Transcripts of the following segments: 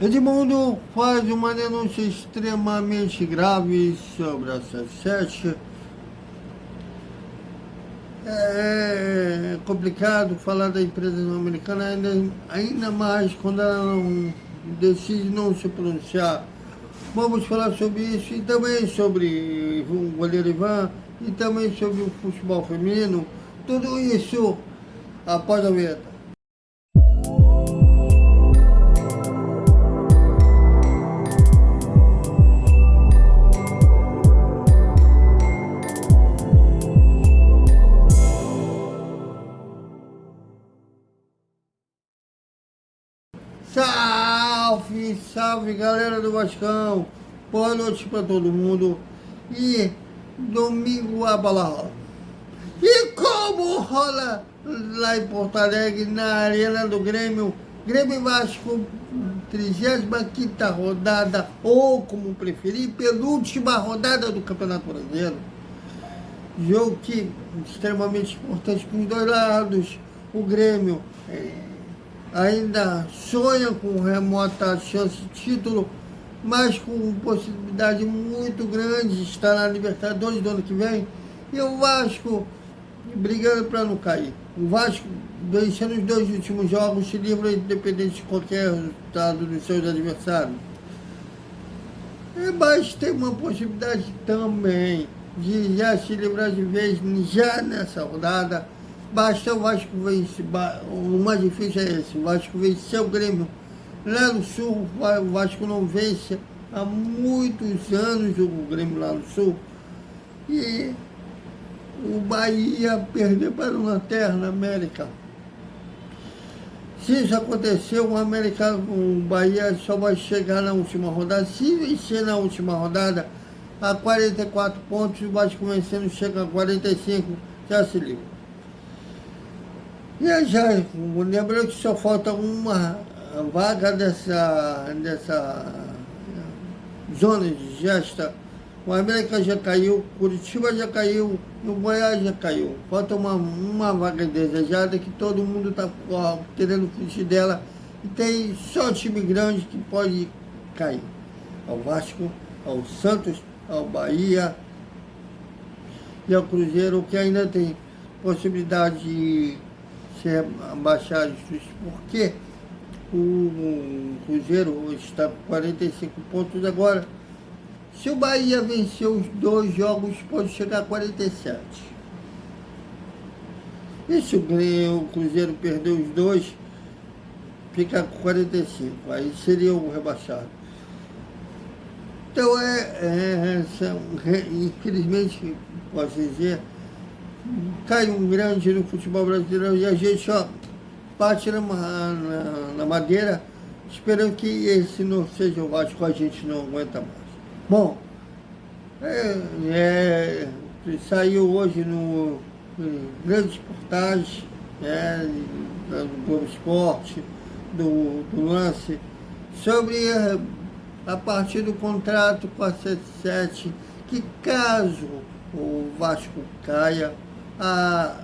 Edmundo faz uma denúncia extremamente grave sobre a 77. É complicado falar da empresa americana, ainda mais quando ela não decide não se pronunciar. Vamos falar sobre isso e também sobre o goleiro Ivan e também sobre o futebol feminino. Tudo isso após a vinheta. Salve, salve galera do Vascão, boa noite para todo mundo. E domingo a bola rola. E como rola lá em Porto Alegre, na Arena do Grêmio, Grêmio e Vasco, 35ª rodada, ou como preferir, penúltima rodada do Campeonato Brasileiro. Jogo que é extremamente importante para os dois lados. O Grêmio ainda sonha com remota chance de título, mas com possibilidade muito grande de estar na Libertadores do ano que vem. E o Vasco brigando para não cair. O Vasco, vencendo os 2 últimos jogos, se livra independente de qualquer resultado dos seus adversários. Mas tem uma possibilidade também de já se livrar de vez, já nessa rodada. Basta o Vasco vencer, o mais difícil é esse, o Vasco vencer o Grêmio lá no Sul. O Vasco não vence há muitos anos o Grêmio lá no Sul. E o Bahia perder para o Lanterna América. Se isso acontecer, o Bahia só vai chegar na última rodada. Se vencer na última rodada, a 44 pontos, o Vasco vencendo chega a 45, já se livra. E já, lembrando que só falta uma vaga dessa zona de gesta. O América já caiu, Curitiba já caiu, e o Goiás já caiu. Falta uma vaga desejada que todo mundo está querendo fugir dela. E tem só time grande que pode cair. Ao Vasco, ao Santos, ao Bahia e ao Cruzeiro, que ainda tem possibilidade de ser abaixado, porque o Cruzeiro está com 45 pontos agora. Se o Bahia vencer os 2 jogos, pode chegar a 47. E se o Cruzeiro perder os 2, fica com 45. Aí seria o rebaixado. Então infelizmente, posso dizer, cai um grande no futebol brasileiro e a gente só bate na madeira, esperando que esse não seja o Vasco, a gente não aguenta mais. Bom, saiu hoje no grandes portagens do Globo Esporte, do Lance, sobre a partir do contrato com a 77, que caso o Vasco caia, a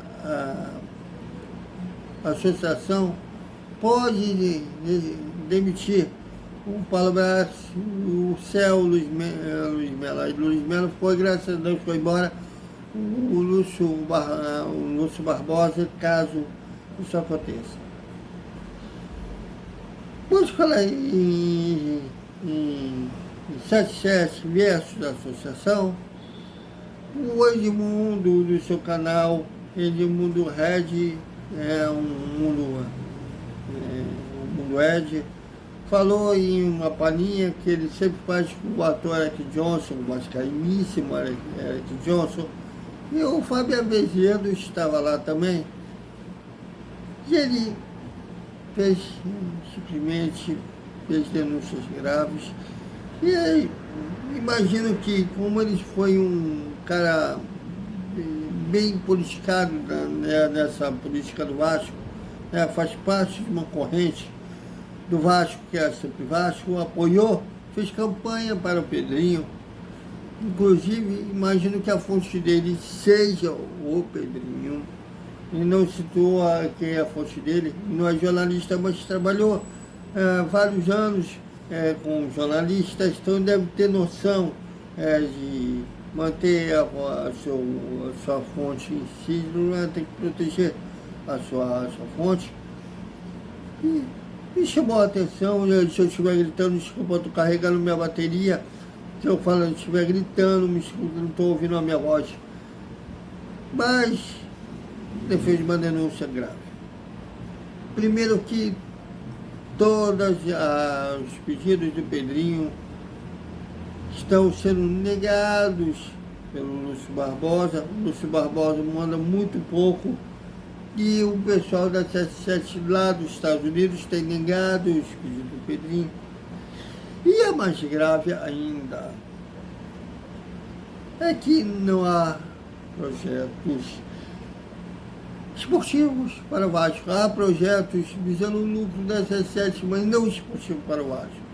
associação pode demitir o Paulo Brás, o Céu, Luiz Melo foi, graças a Deus, foi embora, o Lúcio Barbosa, caso isso aconteça. Vamos falar em 77 versus a associação. O Edmundo do seu canal, Edmundo Red, o Mundo Ed, falou em uma palhinha que ele sempre faz com o ator Eric Johnson, o vascaíníssimo Eric Johnson, e o Fábio Avezedo estava lá também. E ele simplesmente fez denúncias graves. E aí, imagino que, como ele foi um cara bem politicado nessa política do Vasco, faz parte de uma corrente do Vasco, que é sempre Vasco, apoiou, fez campanha para o Pedrinho. Inclusive, imagino que a fonte dele seja o Pedrinho. Ele não citou quem é a fonte dele, não é jornalista, mas trabalhou vários anos com jornalistas, então deve ter noção de manter a sua fonte em si, não tem que proteger a sua fonte. E me chamou a atenção, se eu estiver gritando, desculpa, eu estou carregando minha bateria, se eu falo, estiver gritando, me escuta, não estou ouvindo a minha voz. Mas ele fez uma denúncia grave. Primeiro que todos os pedidos do Pedrinho estão sendo negados pelo Lúcio Barbosa. O Lúcio Barbosa manda muito pouco e o pessoal da 77 lá dos Estados Unidos tem negado os pedidos do Pedrinho. E a mais grave ainda é que não há projetos esportivos para o Vasco. Há projetos visando o lucro da 77, mas não esportivo para o Vasco.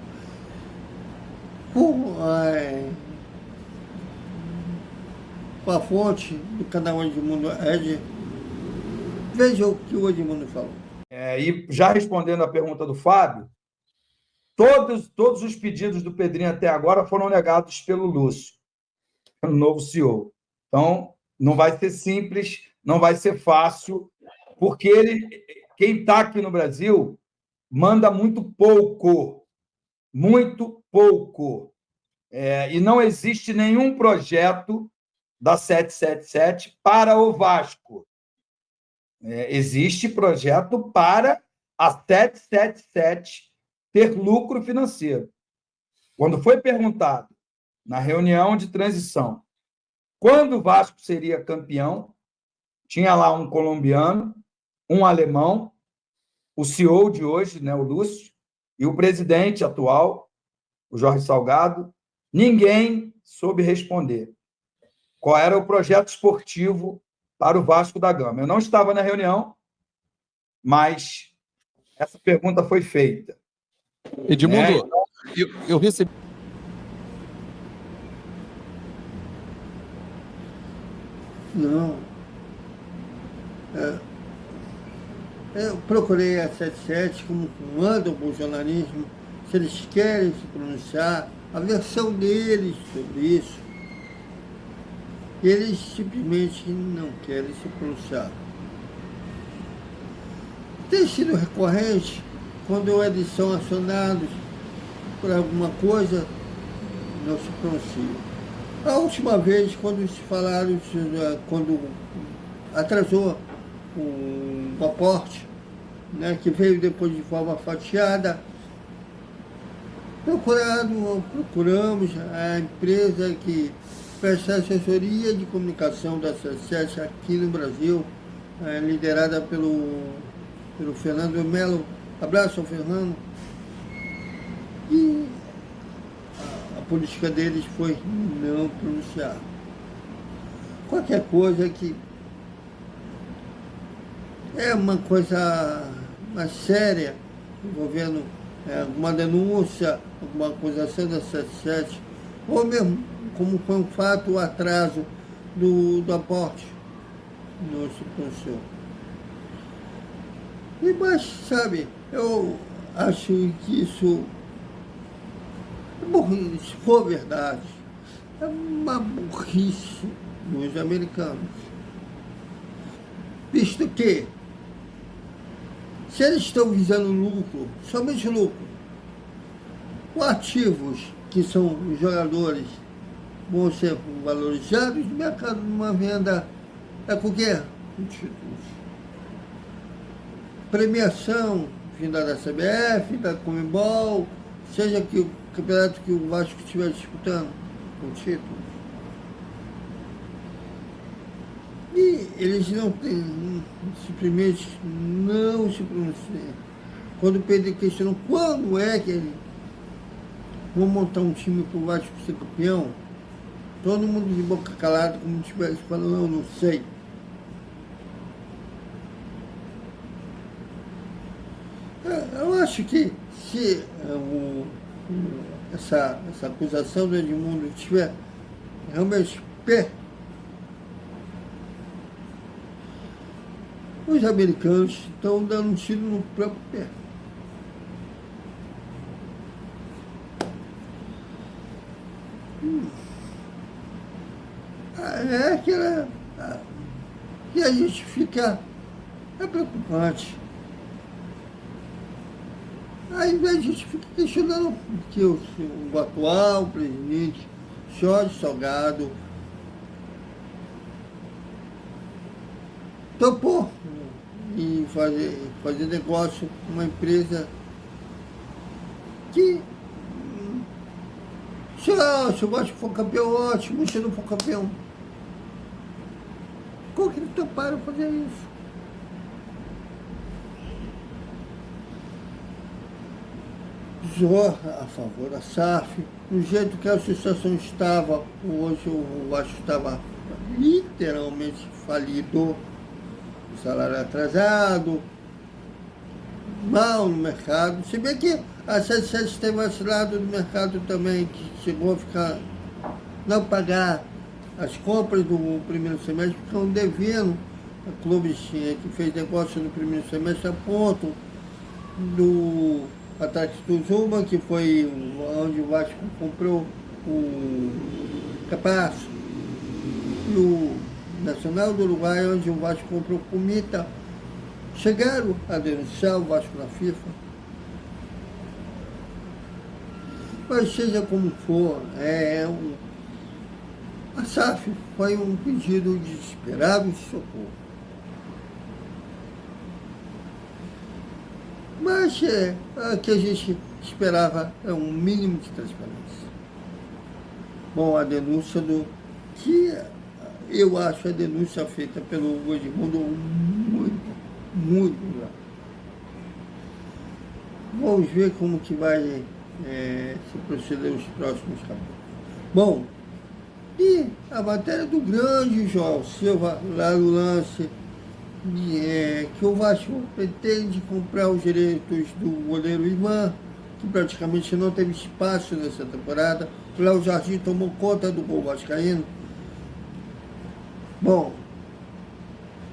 Com a fonte do canal Edmundo Ed, veja o que o Edmundo falou. E já respondendo a pergunta do Fábio, todos os pedidos do Pedrinho até agora foram negados pelo Lúcio, pelo novo CEO. Então, não vai ser simples, não vai ser fácil, porque quem está aqui no Brasil manda muito pouco. E não existe nenhum projeto da 777 para o Vasco. Existe projeto para a 777 ter lucro financeiro. Quando foi perguntado na reunião de transição quando o Vasco seria campeão, tinha lá um colombiano, um alemão, o CEO de hoje, né, o Lúcio, e o presidente atual, o Jorge Salgado. Ninguém soube responder qual era o projeto esportivo para o Vasco da Gama. Eu não estava na reunião, mas essa pergunta foi feita. Edmundo, eu recebi... Não. Eu procurei a 77 como comandam o jornalismo, se eles querem se pronunciar, a versão deles sobre isso. E eles simplesmente não querem se pronunciar. Tem sido recorrente quando eles são acionados por alguma coisa, não se pronunciam. A última vez, quando se falaram, quando atrasou o aporte, né, que veio depois de forma fatiada, procuramos a empresa que presta assessoria de comunicação da 77 aqui no Brasil, liderada pelo Fernando Melo. Abraço ao Fernando. E a política deles foi não pronunciar. Qualquer coisa que é uma coisa mais séria, envolvendo alguma denúncia, alguma acusação da 77, ou mesmo como foi um fato, o atraso do aporte, não se pronunciou. Mas, sabe, eu acho que isso, se for verdade, é uma burrice dos americanos. Visto que, se eles estão visando lucro, somente lucro, os ativos, que são os jogadores, vão ser valorizados no mercado de uma venda, com o quê? Com títulos. Premiação vinda da CBF, da Conmebol, seja que o campeonato que o Vasco estiver disputando, com títulos. E eles não têm, simplesmente não se pronunciam. Quando o Pedro questionou quando é que eles vão montar um time para o Vasco ser campeão, todo mundo de boca calada, como se estivesse falando, não sei. Eu acho que se essa acusação do Edmundo estiver realmente pé, os americanos estão dando um tiro no próprio pé. É aquela... E a gente fica... É preocupante. Aí a gente fica questionando que o atual presidente, Jorge Salgado, topou em fazer negócio com uma empresa que, sei lá, se o Vasco for campeão, ótimo, se não for campeão. Como que eles toparam fazer isso? Usou a favor da SAF, do jeito que a associação estava, hoje o Vasco estava literalmente falido, salário atrasado, mal no mercado, se bem que a 77 teve esse lado do mercado também, que chegou a ficar, não pagar as compras do primeiro semestre, ficam devendo a clubes que fez negócio no primeiro semestre a ponto do Ataque do Zuma, que foi onde o Vasco comprou o Capasso, e o Nacional do Uruguai, onde o Vasco comprou o Comita, chegaram a denunciar o Vasco na FIFA. Mas seja como for, a SAF foi um pedido desesperado de socorro. Mas o que a gente esperava é um mínimo de transparência. Bom, a denúncia que eu acho a denúncia feita pelo Edmundo muito grave. Vamos ver como que vai se proceder os próximos capítulos. Bom, e a matéria do grande João Silva, lá no lance, que o Vasco pretende comprar os direitos do goleiro Ivan, que praticamente não teve espaço nessa temporada. O Léo Jardim tomou conta do gol vascaíno. Bom,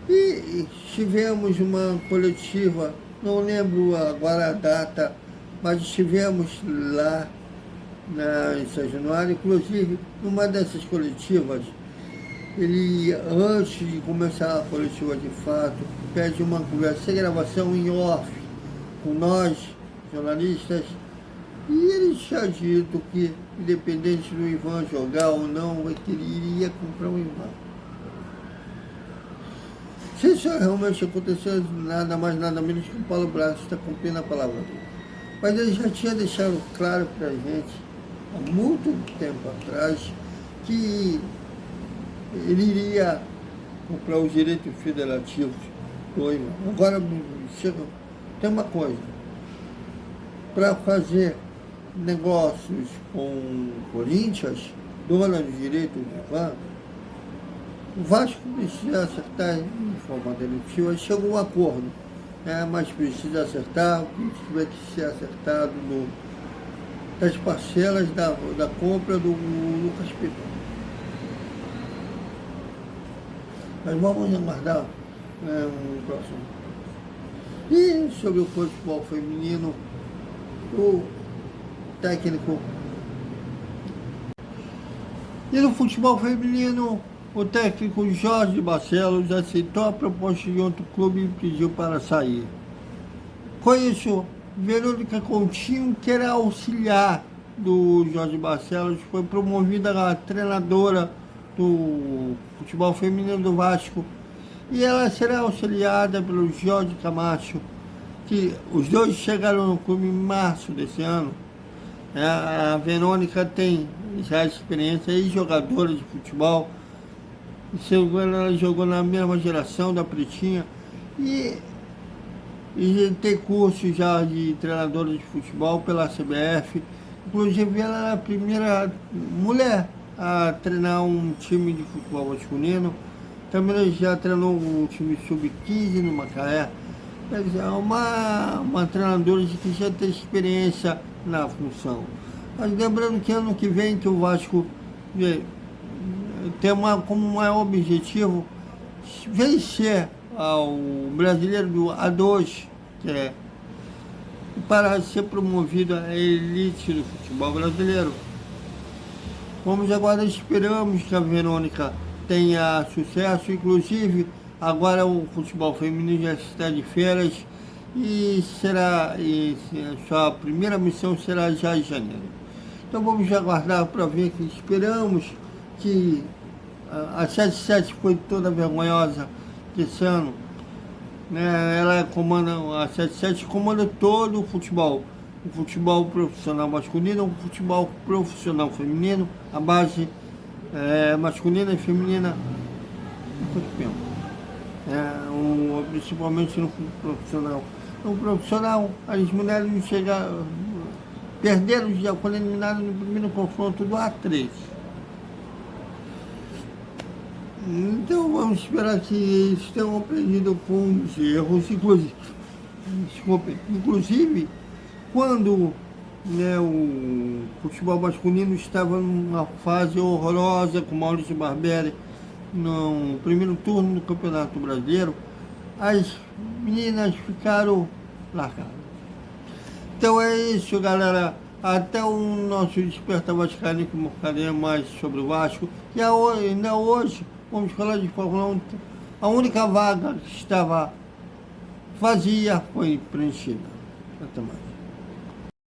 e tivemos uma coletiva, não lembro agora a data, mas estivemos lá em São Januário, inclusive numa dessas coletivas. Ele, antes de começar a coletiva de fato, pede uma conversa, gravação em off com nós, jornalistas, e ele tinha dito que, independente do Ivan jogar ou não, que ele iria comprar um Ivan. Se isso realmente aconteceu, nada mais, nada menos que o Paulo Braz está cumprindo a palavra dele. Mas ele já tinha deixado claro para a gente, há muito tempo atrás, que ele iria comprar os direitos federativos do Ivan. Agora, tem uma coisa, para fazer negócios com o Corinthians, dona dos direitos do Ivan, o Vasco precisa acertar de forma definitiva, chegou um acordo, mas precisa acertar o que tiver que ser acertado das parcelas da compra do Lucas Piton. Mas vamos aguardar um próximo. E sobre o futebol feminino, o técnico. E no futebol feminino, o técnico Jorge Barcelos aceitou a proposta de outro clube e pediu para sair. Com isso, Verônica Coutinho, que era auxiliar do Jorge Barcelos, foi promovida a treinadora do futebol feminino do Vasco, e ela será auxiliada pelo Jorge Camacho, que os dois chegaram no clube em março desse ano. A Verônica tem já experiência e jogadora de futebol, ela jogou na mesma geração da Pretinha e tem curso já de treinadora de futebol pela CBF. Inclusive ela é a primeira mulher a treinar um time de futebol masculino. Também já treinou um time sub-15 no Macaé. É uma treinadora que já tem experiência na função. Mas lembrando que ano que vem que o Vasco tem como maior objetivo vencer o brasileiro do A2, que é para ser promovido à elite do futebol brasileiro. Vamos aguardar, esperamos que a Verônica tenha sucesso, inclusive agora o futebol feminino já está de férias e sua primeira missão será já em janeiro. Então vamos aguardar para ver, que esperamos que a 77 foi toda vergonhosa esse ano, né? Ela comanda, a 77 comanda todo o futebol profissional masculino, o futebol profissional feminino, a base masculina e feminina, quanto tempo? Principalmente no profissional. No profissional, as mulheres não chegaram, perderam já quando eliminaram no primeiro confronto do A3. Então vamos esperar que eles tenham aprendido com os erros, inclusive quando, né, o futebol masculino estava numa fase horrorosa com Maurício Barbieri no primeiro turno do Campeonato Brasileiro, as meninas ficaram largadas. Então é isso, galera. Até o nosso Desperta Vascaíno, que mostraremos mais sobre o Vasco. E ainda hoje vamos falar de Fórmula 1. A única vaga que estava vazia foi preenchida. Até mais.